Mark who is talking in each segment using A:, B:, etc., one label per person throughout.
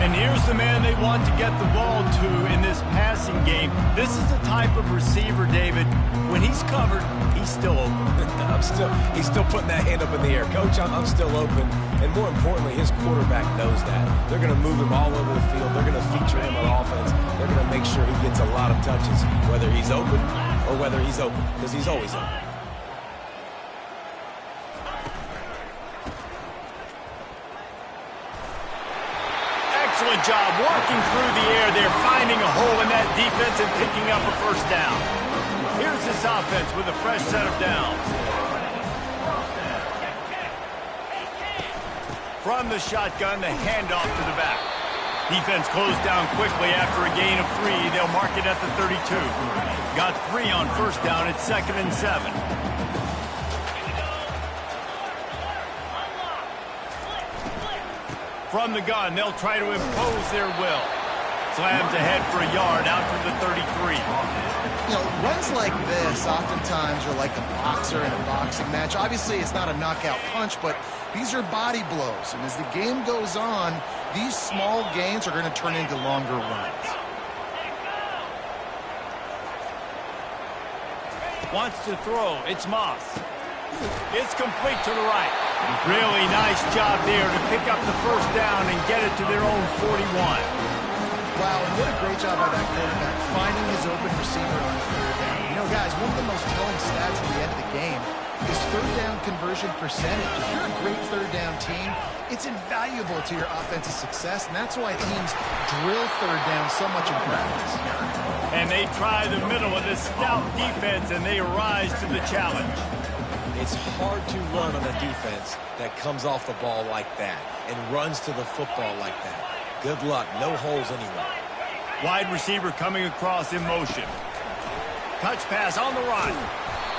A: And here's the man they want to get the ball to in this passing game. This is the type of receiver, David, when he's covered, he's still open.
B: He's still putting that hand up in the air. Coach, I'm still open. And more importantly, his quarterback knows that. They're going to move him all over the field. They're going to feature him on offense. They're going to make sure he gets a lot of touches, whether he's open or whether he's open, because he's always open.
A: Excellent job working through the air there, finding a hole in that defense and picking up a first down. Here's this offense with a fresh set of downs. From the shotgun, the handoff to the back. Defense closed down quickly after a gain of 3. They'll mark it at the 32. Got 3 on first down. It's 2nd and 7. From the gun, they'll try to impose their will. Slams ahead for a yard out to the 33.
C: You know, runs like this oftentimes are like a boxer in a boxing match. Obviously, it's not a knockout punch, but these are body blows. And as the game goes on, these small gains are going to turn into longer runs.
A: Wants to throw. It's Moss. It's complete to the right. Really nice job there to pick up the first down and get it to their own 41.
C: Wow, and what a great job by that quarterback, finding his open receiver on third down. You know, guys, one of the most telling stats at the end of the game is third down conversion percentage. If you're a great third down team, it's invaluable to your offensive success, and that's why teams drill third down so much in practice.
A: And they try the middle of this stout defense, and they rise to the challenge.
B: It's hard to run on a defense that comes off the ball like that and runs to the football like that. Good luck. No holes anywhere.
A: Wide receiver coming across in motion. Touch pass on the run.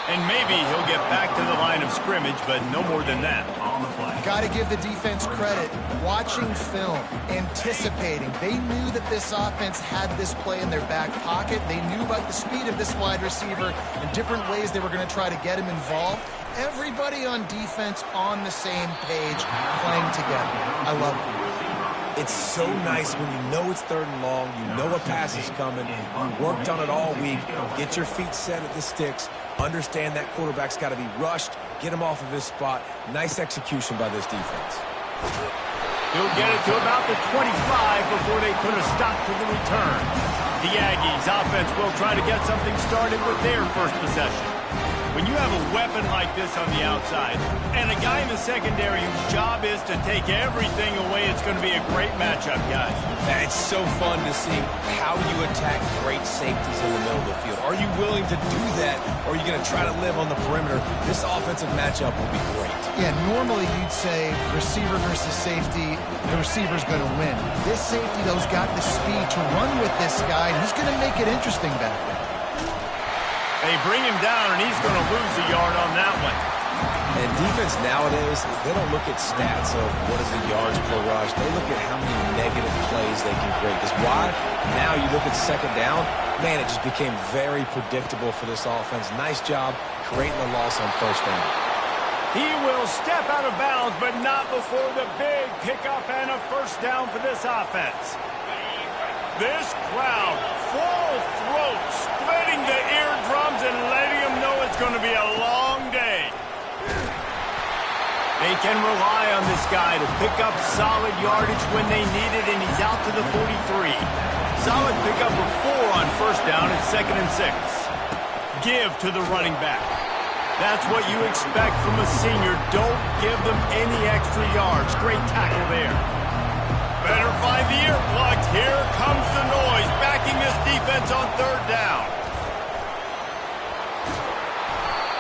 A: And maybe he'll get back to the line of scrimmage, but no more than that on the play.
C: Got to give the defense credit. Watching film, anticipating. They knew that this offense had this play in their back pocket. They knew about the speed of this wide receiver and different ways they were going to try to get him involved. Everybody on defense on the same page, playing together. I love it.
B: It's so nice when you know it's 3rd and long, you know a pass is coming, you worked on it all week, get your feet set at the sticks, understand that quarterback's got to be rushed, get him off of his spot. Nice execution by this defense.
A: He'll get it to about the 25 before they put a stop to the return. The Aggies offense will try to get something started with their first possession. When you have a weapon like this on the outside and a guy in the secondary whose job is to take everything away, it's going to be a great matchup, guys.
B: It's so fun to see how you attack great safeties in the middle of the field. Are you willing to do that, or are you going to try to live on the perimeter? This offensive matchup will be great.
C: Yeah, normally you'd say receiver versus safety, the receiver's going to win. This safety, though, has got the speed to run with this guy, and he's going to make it interesting back there.
A: They bring him down, and he's going to lose a yard on that one.
B: And defense nowadays, they don't look at stats of what is the yards per rush. They look at how many negative plays they can create. Because why? Now you look at 2nd down, man, it just became very predictable for this offense. Nice job creating the loss on 1st down.
A: He will step out of bounds, but not before the big pickup and a first down for this offense. This crowd, full throat, splitting the eardrums and letting them know it's going to be a long day. They can rely on this guy to pick up solid yardage when they need it, and he's out to the 43. Solid pickup of 4 on first down at 2nd and 6. Give to the running back. That's what you expect from a senior. Don't give them any extra yards. Great tackle there. Better find the earplugs. Here comes the noise, backing this defense on 3rd down.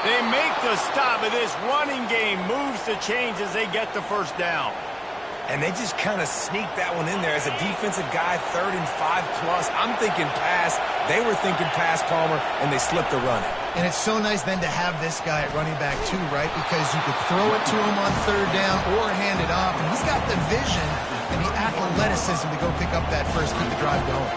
A: They make the stop, but this running game moves the chains as they get the first down.
B: And they just kind of sneaked that one in there as a defensive guy, 3rd and 5+. I'm thinking pass. They were thinking pass, Palmer, and they slipped the run.
C: And it's so nice then to have this guy at running back too, right? Because you could throw it to him on 3rd down or hand it off. And he's got the vision and the athleticism to go pick up that first, keep the drive going.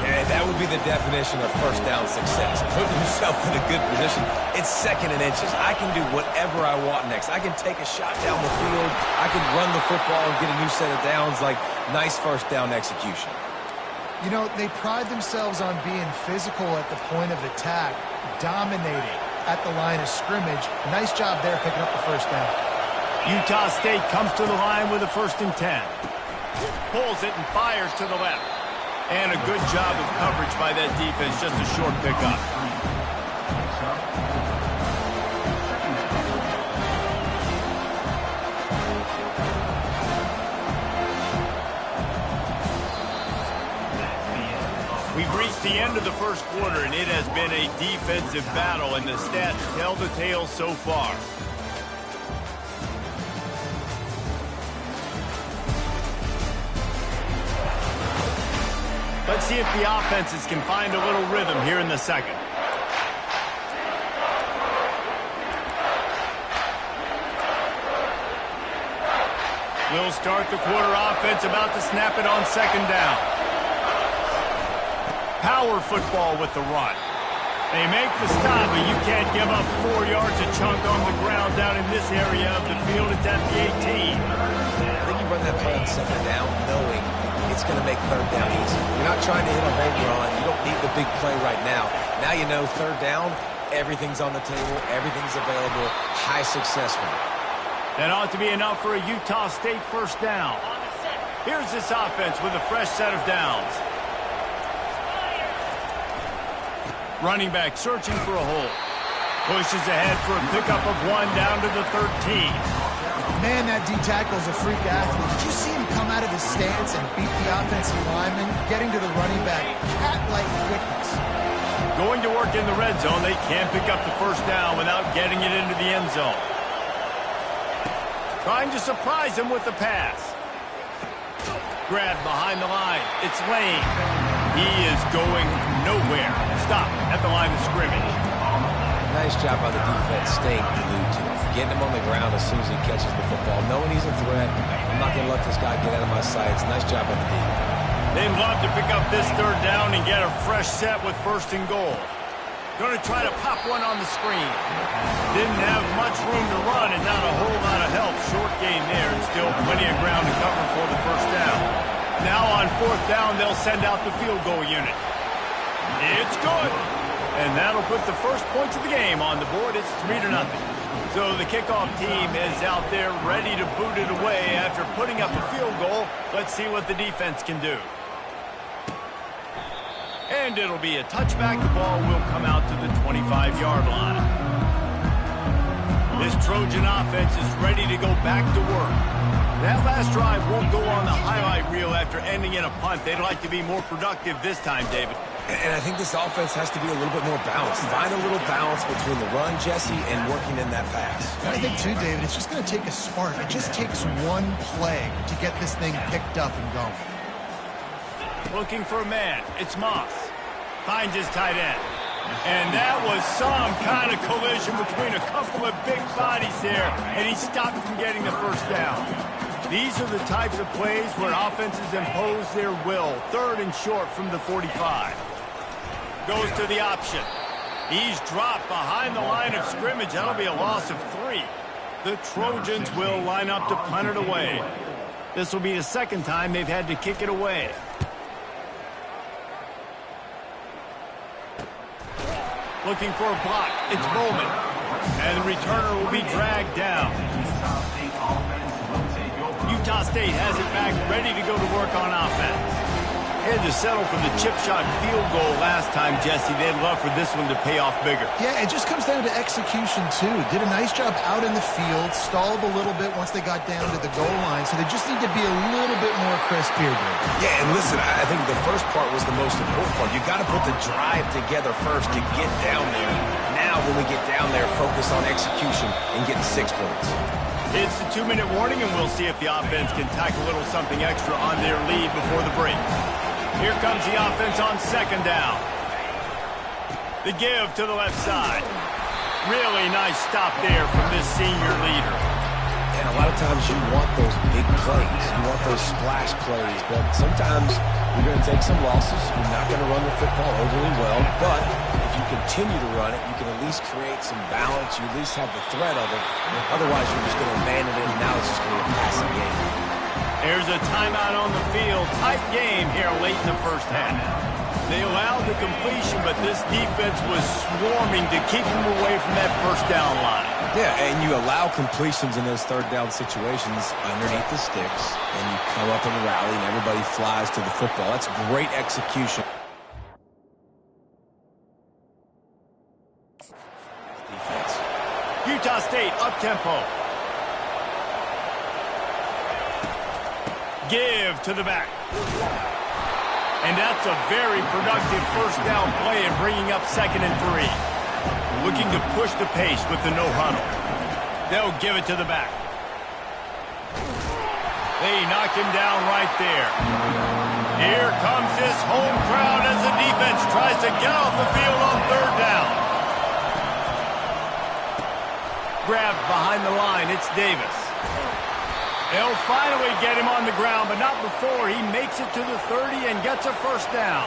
B: And Right, that would be the definition of first down success. Putting yourself in a good position. It's 2nd and inches. I can do whatever I want next. I can take a shot down the field. I can run the football and get a new set of downs. Like, nice first down execution.
C: You know, they pride themselves on being physical at the point of attack, dominating at the line of scrimmage. Nice job there picking up the first down.
A: Utah State comes to the line with a 1st and 10. Pulls it and fires to the left. And a good job of coverage by that defense, just a short pickup. We've reached the end of the first quarter, and it has been a defensive battle, and the stats tell the tale so far. Let's see if the offenses can find a little rhythm here in the second. We'll start the quarter offense, about to snap it on 2nd down. Power football with the run. They make the stop, but you can't give up 4 yards a chunk on the ground down in this area of the field. It's at the 18.
B: I think you run that play on 2nd down knowing it's going to make 3rd down easy. You're not trying to hit a home run. You don't need the big play right now. Now you know 3rd down, everything's on the table, everything's available, high success rate.
A: That ought to be enough for a Utah State first down. Here's this offense with a fresh set of downs. Running back searching for a hole. Pushes ahead for a pickup of 1 down to the 13.
C: Man, that D-tackle is a freak athlete. Did you see him come out of his stance and beat the offensive lineman, getting to the running back? Cat-like quickness.
A: Going to work in the red zone, they can't pick up the first down without getting it into the end zone. Trying to surprise him with the pass. Grab behind the line. It's Lane. He is going nowhere. Stop at the line of scrimmage.
B: Nice job by the defense staying glued to him. Getting him on the ground as soon as he catches the football. Knowing he's a threat. I'm not going to let this guy get out of my sights. Nice job by the D.
A: They'd love to pick up this 3rd down and get a fresh set with 1st and goal. Going to try to pop one on the screen. Didn't have much room to run and not a whole lot of help. Short gain there and still plenty of ground to cover for the first down. Now on 4th down, they'll send out the field goal unit. It's good. And that'll put the first points of the game on the board. It's 3-0. So the kickoff team is out there ready to boot it away after putting up a field goal. Let's see what the defense can do. And it'll be a touchback. The ball will come out to the 25-yard line. This Trojan offense is ready to go back to work. That last drive won't go on the highlight reel after ending in a punt. They'd like to be more productive this time, David.
B: And I think this offense has to be a little bit more balanced. Find a little balance between the run, Jesse, and working in that pass.
C: I think, too, David, it's just going to take a spark. It just takes one play to get this thing picked up and going.
A: Looking for a man. It's Moss. Finds his tight end. And that was some kind of collision between a couple of big bodies there, and he stopped from getting the first down. These are the types of plays where offenses impose their will. 3rd and short from the 45. Goes to the option. He's dropped behind the line of scrimmage. That'll be a loss of 3. The Trojans will line up to punt it away. This will be the 2nd time they've had to kick it away. Looking for a block. It's Bowman. And the returner will be dragged down. Utah State has it back, ready to go to work on offense. Had to settle for the chip shot field goal last time, Jesse. They'd love for this one to pay off bigger.
C: Yeah, it just comes down to execution, too. Did a nice job out in the field, stalled a little bit once they got down to the goal line, so they just need to be a little bit more crisp here, Dave.
B: Yeah, and listen, I think the first part was the most important part. You got to put the drive together first to get down there. Now, when we get down there, focus on execution and getting 6 points.
A: It's the 2-minute warning, and we'll see if the offense can tack a little something extra on their lead before the break. Here comes the offense on 2nd down. The give to the left side. Really nice stop there from this senior leader.
B: And a lot of times you want those big plays. You want those splash plays. But sometimes you're going to take some losses. You're not going to run the football overly well. But if you continue to run it, you can at least create some balance. You at least have the threat of it. Otherwise, you're just going to abandon it, and now it's just going to be a passing game.
A: There's a timeout on the field. Tight game here late in the first half. They allowed the completion, but this defense was swarming to keep them away from that first down line.
B: Yeah, and you allow completions in those third down situations underneath the sticks, and you come up and rally, and everybody flies to the football. That's great execution. Defense.
A: Utah State up-tempo. Give to the back. And that's a very productive first down play and bringing up 2nd and 3. Looking to push the pace with the no huddle. They'll give it to the back. They knock him down right there. Here comes this home crowd as the defense tries to get off the field on 3rd down. Grabbed behind the line, it's Davis. They'll finally get him on the ground, but not before he makes it to the 30 and gets a first down.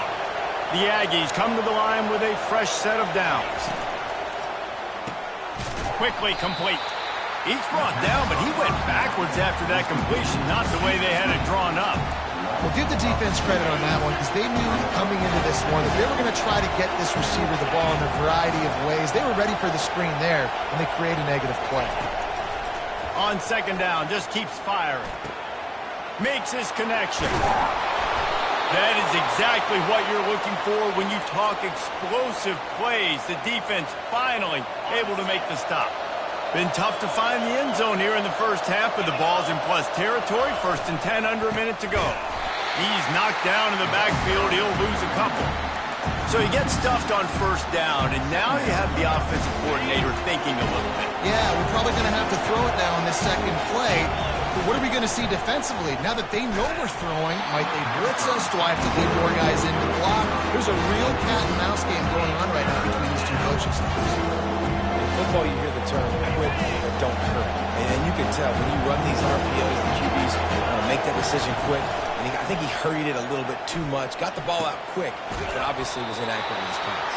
A: The Aggies come to the line with a fresh set of downs. Quickly complete. He's brought down, but he went backwards after that completion, not the way they had it drawn up.
C: Well, give the defense credit on that one because they knew coming into this one that they were going to try to get this receiver the ball in a variety of ways. They were ready for the screen there, and they create a negative play.
A: On 2nd down, just keeps firing. Makes his connection. That is exactly what you're looking for when you talk explosive plays. The defense finally able to make the stop. Been tough to find the end zone here in the first half, but the ball's in plus territory. 1st and 10, under a minute to go. He's knocked down in the backfield. He'll lose a couple. So he gets stuffed on 1st down, and now you have the offensive coordinator thinking a little bit.
C: Yeah, we're probably going to have to throw it now on this 2nd play. But what are we going to see defensively? Now that they know we're throwing, might they blitz us? Do I have to lead more guys in to block? There's a real cat and mouse game going on right now between these two coaching staffs.
B: In football, you hear the term quit or don't hurt. And you can tell when you run these RPOs, the QBs make that decision quick. And I think he hurried it a little bit too much. Got the ball out quick, but obviously was inaccurate in his pass.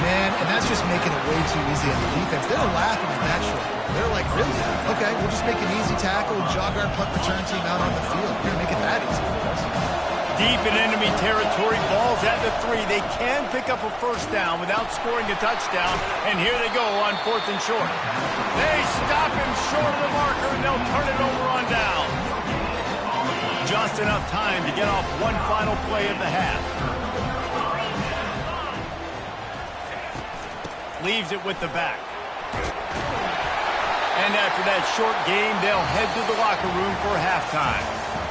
C: Man, and that's just making it way too easy on the defense. They're laughing at that short. They're like, really? Okay, we'll just make an easy tackle and jog our punt return team out on the field. We're going to make it that easy for us.
A: Deep in enemy territory, balls at the 3. They can pick up a first down without scoring a touchdown, and here they go on 4th and short. They stop him short of the marker, and they'll turn it over on down. Just enough time to get off one final play of the half. Leaves it with the back. And after that short game, they'll head to the locker room for halftime.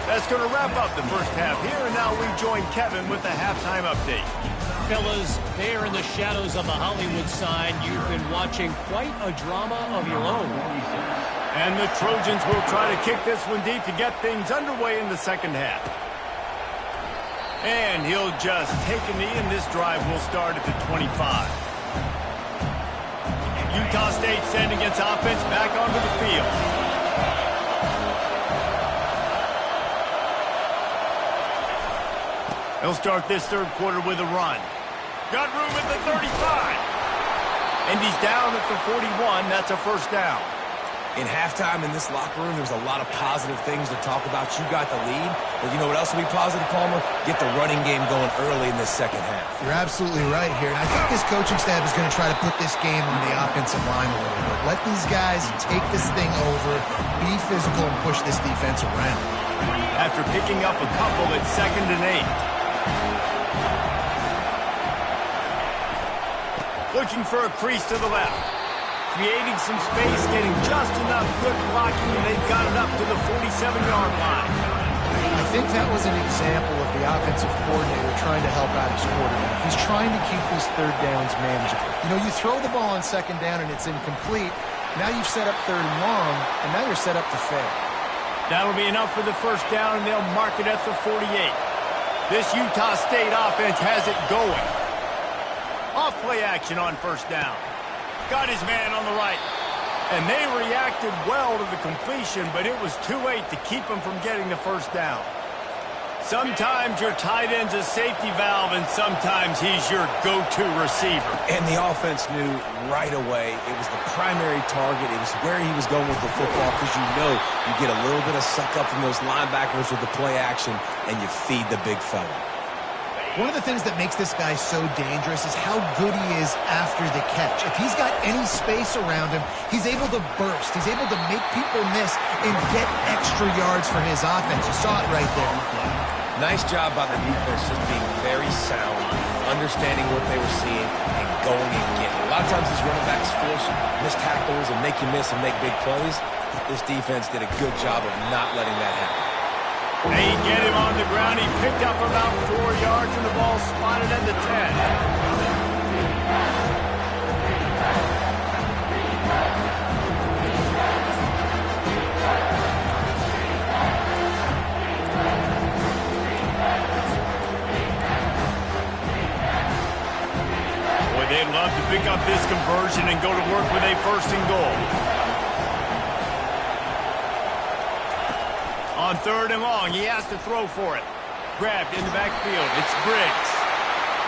A: That's going to wrap up the first half here, and now we join Kevin with the halftime update.
D: Fellas, there in the shadows of the Hollywood sign, you've been watching quite a drama of your own.
A: And the Trojans will try to kick this one deep to get things underway in the second half. And he'll just take a knee, and this drive will start at the 25. Utah State sending its offense back onto the field. They'll start this 3rd quarter with a run. Got room at the 35. And he's down at the 41. That's a first down.
B: In halftime in this locker room, there's a lot of positive things to talk about. You got the lead, but you know what else will be positive, Palmer? Get the running game going early in this second half.
C: You're absolutely right here. And I think this coaching staff is going to try to put this game on the offensive line a little bit. Let these guys take this thing over, be physical, and push this defense around.
A: After picking up a couple at 2nd and 8. Looking for a crease to the left. Creating some space, getting just enough good blocking, and they've got it up to the 47-yard line.
C: I think that was an example of the offensive coordinator trying to help out his quarterback. He's trying to keep these 3rd downs manageable. You know, you throw the ball on 2nd down and it's incomplete. Now you've set up 3rd and long, and now you're set up to fail.
A: That'll be enough for the first down, and they'll mark it at the 48. This Utah State offense has it going. Off play action on 1st down. Got his man on the right. And they reacted well to the completion, but it was too late to keep them from getting the first down. Sometimes your tight end's a safety valve, and sometimes he's your go-to receiver.
B: And the offense knew right away it was the primary target. It was where he was going with the football, because you get a little bit of suck up from those linebackers with the play action, and you feed the big fella.
C: One of the things that makes this guy so dangerous is how good he is after the catch. If he's got any space around him, he's able to burst. He's able to make people miss and get extra yards for his offense. You saw it right there.
B: Nice job by the defense, just being very sound, understanding what they were seeing, and going and getting it. A lot of times these running backs force missed tackles and make you miss and make big plays. This defense did a good job of not letting that happen.
A: They get him on the ground. He picked up about 4 yards, and the ball spotted at the 10. Boy, they'd love to pick up this conversion and go to work with a 1st and goal. On 3rd and long, he has to throw for it. Grabbed in the backfield. It's Briggs.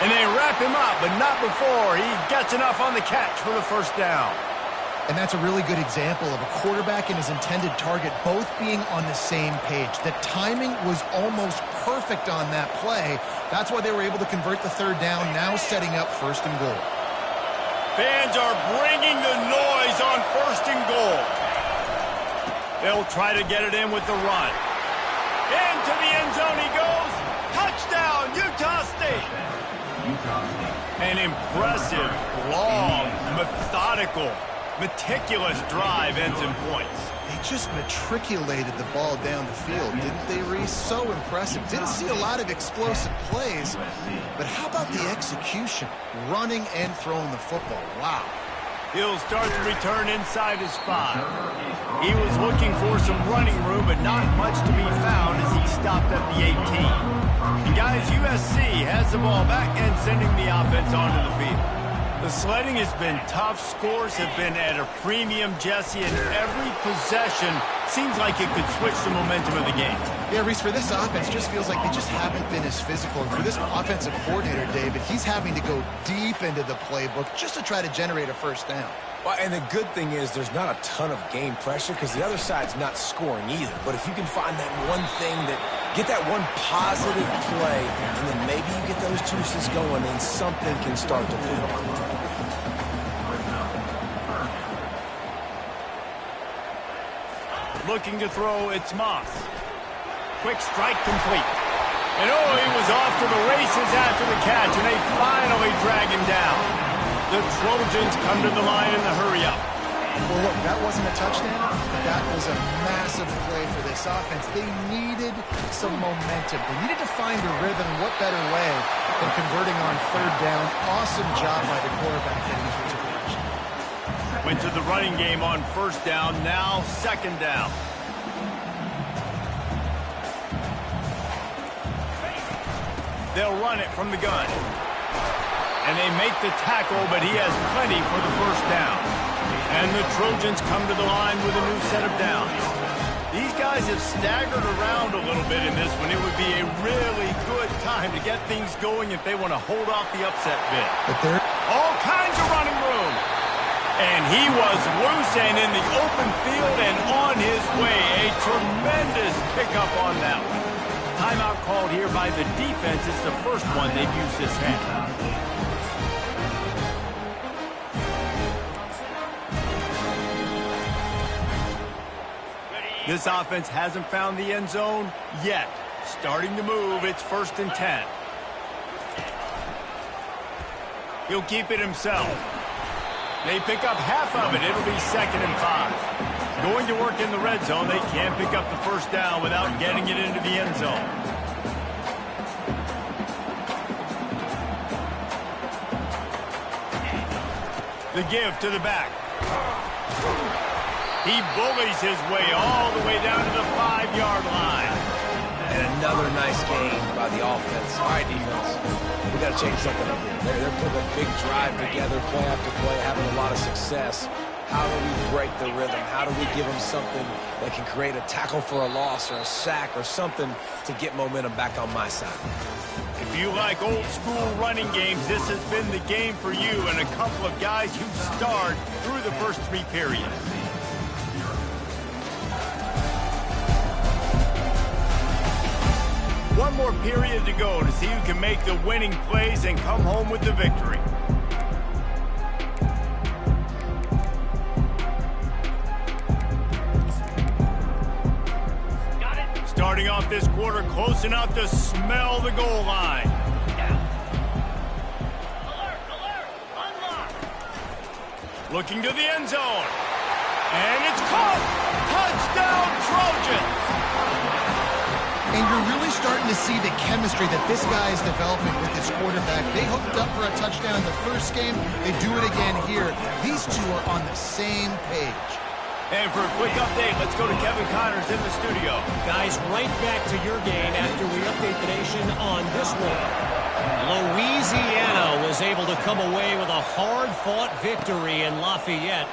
A: And they wrap him up, but not before he gets enough on the catch for the 1st down.
C: And that's a really good example of a quarterback and his intended target both being on the same page. The timing was almost perfect on that play. That's why they were able to convert the 3rd down, now setting up 1st and goal.
A: Fans are bringing the noise on 1st and goal. They'll try to get it in with the run. Into the end zone he goes. Touchdown, Utah State. An impressive, long, methodical, meticulous drive ends in points.
C: They just matriculated the ball down the field, didn't they, Reese? So impressive. Didn't see a lot of explosive plays, but how about the execution? Running and throwing the football. Wow.
A: He'll start to return inside his 5. He was looking for some running room, but not much to be found as he stopped at the 18. And guys, USC has the ball back and sending the offense onto the field. The sledding has been tough. Scores have been at a premium, Jesse, and every possession seems like it could switch the momentum of the game.
C: Yeah, Reese, for this offense, just feels like they just haven't been as physical. And for this offensive coordinator, David, he's having to go deep into the playbook just to try to generate a 1st down.
B: Well, and the good thing is there's not a ton of game pressure because the other side's not scoring either. But if you can find that one thing get that one positive play, and then maybe you get those juices going and something can start to build.
A: Looking to throw, it's Moss. Quick strike complete. And oh, he was off to the races after the catch, and they finally drag him down. The Trojans come to the line in the hurry-up.
C: Well, look, that wasn't a touchdown, but that was a massive play for this offense. They needed some momentum. They needed to find a rhythm. What better way than converting on 3rd down? Awesome job by the quarterback getting into his position.
A: Went to the running game on 1st down, now 2nd down. They'll run it from the gun. And they make the tackle, but he has plenty for the 1st down. And the Trojans come to the line with a new set of downs. These guys have staggered around a little bit in this one. It would be a really good time to get things going if they want to hold off the upset bid.
C: But there,
A: all kinds of running room. And he was loose and in the open field and on his way. A tremendous pickup on that one. Timeout called here by the defense. It's the first one they've used this half. This offense hasn't found the end zone yet. Starting to move, it's 1st and 10. He'll keep it himself. They pick up half of it. It'll be 2nd and 5. Going to work in the red zone. They can't pick up the 1st down without getting it into the end zone. The give to the back. He bullies his way all the way down to the 5-yard line.
B: And another nice game by the offense. All right, defense. We got to change something up here. They're putting a big drive together, play after play, having a lot of success. How do we break the rhythm? How do we give them something that can create a tackle for a loss or a sack or something to get momentum back on my side?
A: If you like old school running games, this has been the game for you and a couple of guys who starred through the first 3 periods. One more period to go to see who can make the winning plays and come home with the victory. Starting off this quarter close enough to smell the goal line.
D: Alert, alert, unlock.
A: Looking to the end zone. And it's caught! Touchdown, Trojans!
C: And you're really starting to see the chemistry that this guy is developing with his quarterback. They hooked up for a touchdown in the first game. They do it again here. These two are on the same page.
A: And for a quick update, let's go to Kevin Connors in the studio.
D: Guys, right back to your game after we update the nation on this one. Louisiana was able to come away with a hard-fought victory in Lafayette.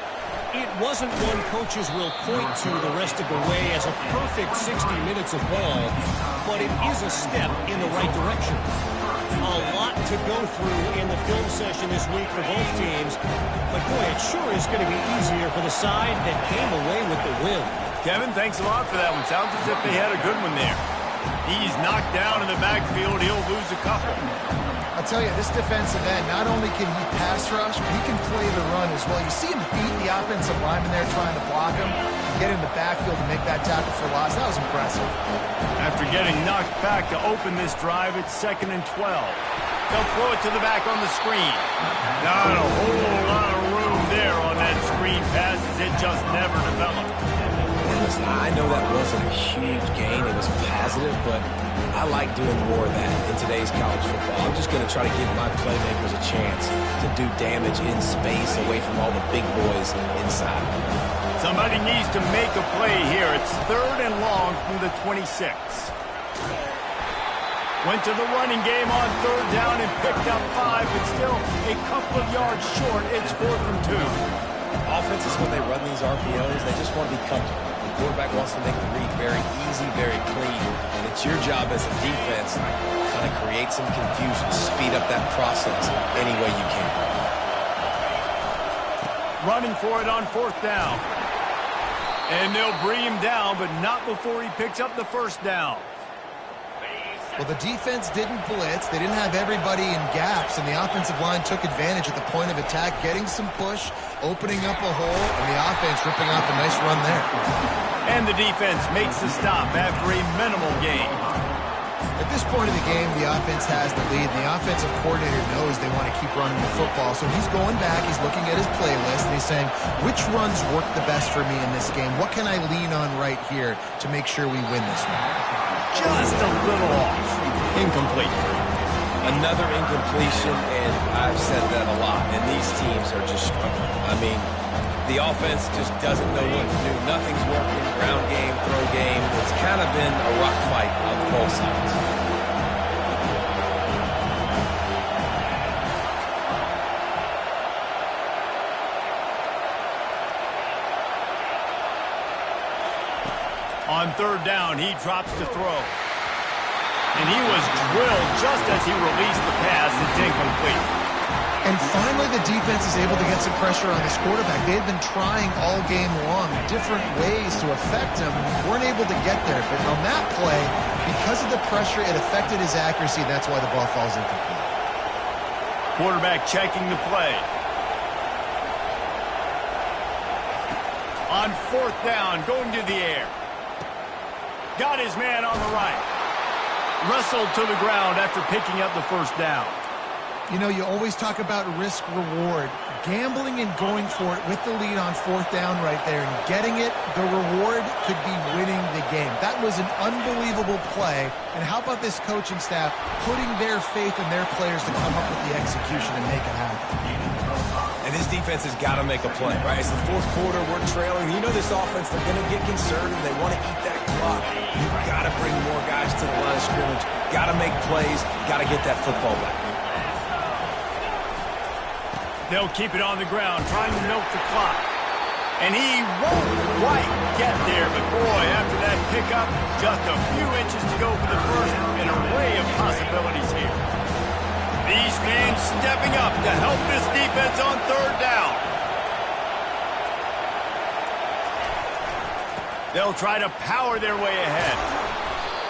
D: It wasn't one coaches will point to the rest of the way as a perfect 60 minutes of ball, but it is a step in the right direction. A lot to go through in the film session this week for both teams, but boy, it sure is going to be easier for the side that came away with the win.
A: Kevin, thanks a lot for that one. Sounds as if they had a good one there. He's knocked down in the backfield. He'll lose a couple.
C: I'll tell you, this defensive end, not only can he pass rush, but he can play the run as well. You see him beat the offensive lineman there trying to block him, get in the backfield to make that tackle for loss. That was impressive.
A: After getting knocked back to open this drive, it's 2nd and 12. They'll throw it to the back on the screen. Not a whole lot of room there on that screen pass as it just never developed.
B: Listen, I know that wasn't a huge gain. It was positive, but I like doing more of that in today's college football. I'm just going to try to give my playmakers a chance to do damage in space away from all the big boys inside.
A: Somebody needs to make a play here. It's 3rd and long from the 26. Went to the running game on 3rd down and picked up 5, but still a couple of yards short. It's 4th and 2.
B: Offenses, when they run these RPOs, they just want to be comfortable. The quarterback wants to make the read very easy, very clean. And it's your job as a defense to kind of create some confusion, speed up that process any way you can.
A: Running for it on 4th down. And they'll bring him down, but not before he picks up the 1st down.
C: Well, the defense didn't blitz. They didn't have everybody in gaps, and the offensive line took advantage at the point of attack, getting some push, opening up a hole, and the offense ripping off a nice run there.
A: And the defense makes the stop after a minimal gain.
C: At this point of the game, the offense has the lead, and the offensive coordinator knows they want to keep running the football, so he's going back, he's looking at his playlist, and he's saying, which runs work the best for me in this game? What can I lean on right here to make sure we win this one?
A: Just a little off. Incomplete.
B: Another incompletion, and I've said that a lot, and these teams are just struggling. I mean, the offense just doesn't know what to do. Nothing's working. Ground game, throw game. It's kind of been a rock fight on both sides.
A: On 3rd down, he drops to throw. And he was drilled just as he released the pass. It's incomplete.
C: And finally, the defense is able to get some pressure on this quarterback. They had been trying all game long different ways to affect him. Weren't able to get there. But on that play, because of the pressure, it affected his accuracy. That's why the ball falls incomplete.
A: Quarterback checking the play. On 4th down, going to the air. Got his man on the right. Wrestled to the ground after picking up the 1st down.
C: You know, you always talk about risk-reward. Gambling and going for it with the lead on 4th down right there and getting it, the reward could be winning the game. That was an unbelievable play. And how about this coaching staff putting their faith in their players to come up with the execution and make it happen?
B: And this defense has got to make a play, right? It's the 4th quarter. We're trailing. You know this offense, they're going to get conservative. They want to eat that clock. You've got to bring more guys to the line of scrimmage. Got to make plays. Got to get that football back.
A: They'll keep it on the ground, trying to milk the clock. And he won't quite get there, but boy, after that pickup, just a few inches to go for the first. An array of possibilities here. These fans stepping up to help this defense on third down. They'll try to power their way ahead.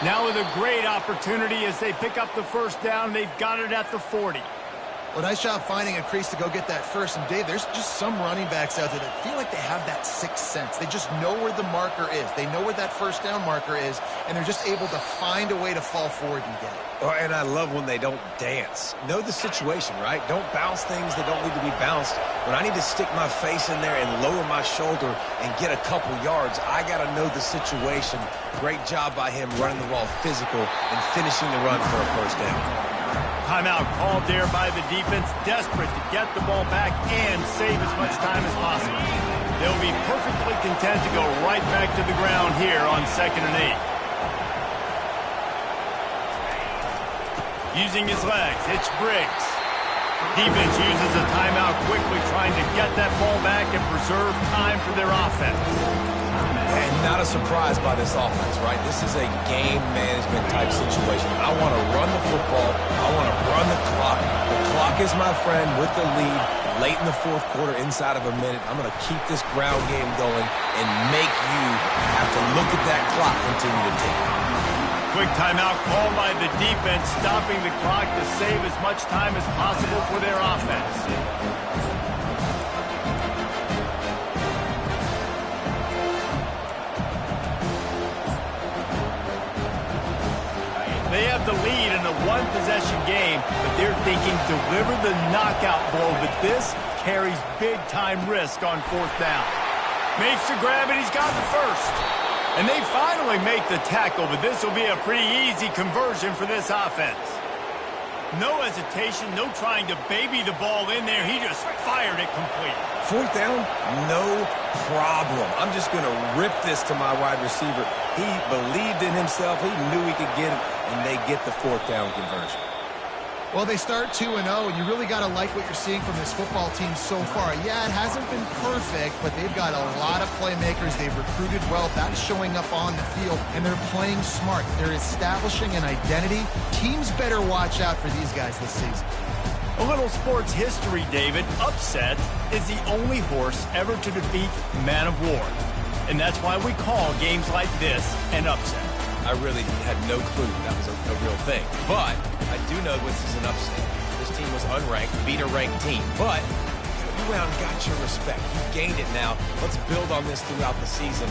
A: Now with a great opportunity as they pick up the first down. They've got it at the 40.
C: Well, nice job finding a crease to go get that first. And, Dave, there's just some running backs out there that feel like they have that sixth sense. They just know where the marker is. They know where that first down marker is, and they're just able to find a way to fall forward and get it.
B: Oh, and I love when they don't dance. Know the situation, right? Don't bounce things that don't need to be bounced. When I need to stick my face in there and lower my shoulder and get a couple yards, I got to know the situation. Great job by him running the ball physical and finishing the run for a first down.
A: Timeout called there by the defense, desperate to get the ball back and save as much time as possible. They'll be perfectly content to go right back to the ground here on 2nd and 8. Using his legs, it's Briggs. Defense uses a timeout quickly, trying to get that ball back and preserve time for their offense.
B: And not a surprise by this offense, right? This is a game management type situation. I want to run the football. I want to run the clock. The clock is my friend with the lead. Late in the fourth quarter, inside of a minute, I'm going to keep this ground game going and make you have to look at that clock continue to tick.
A: Quick timeout called by the defense, stopping the clock to save as much time as possible for their offense. They have the lead in a one-possession game, but they're thinking deliver the knockout blow, but this carries big-time risk on 4th down. Makes the grab, and he's got the first. And they finally make the tackle, but this will be a pretty easy conversion for this offense. No hesitation, no trying to baby the ball in there. He just fired it complete.
B: 4th down, no problem. I'm just going to rip this to my wide receiver. He believed in himself. He knew he could get it, and they get the 4th down conversion.
C: Well, they start 2-0, and you really got to like what you're seeing from this football team so far. Yeah, it hasn't been perfect, but they've got a lot of playmakers. They've recruited well. That's showing up on the field, and they're playing smart. They're establishing an identity. Teams better watch out for these guys this season.
A: A little sports history, David. Upset is the only horse ever to defeat Man of War. And that's why we call games like this an upset.
B: I really had no clue that was a real thing. But I do know this is an upset. This team was unranked, beat a ranked team. But you went out and got your respect. You gained it now. Let's build on this throughout the season.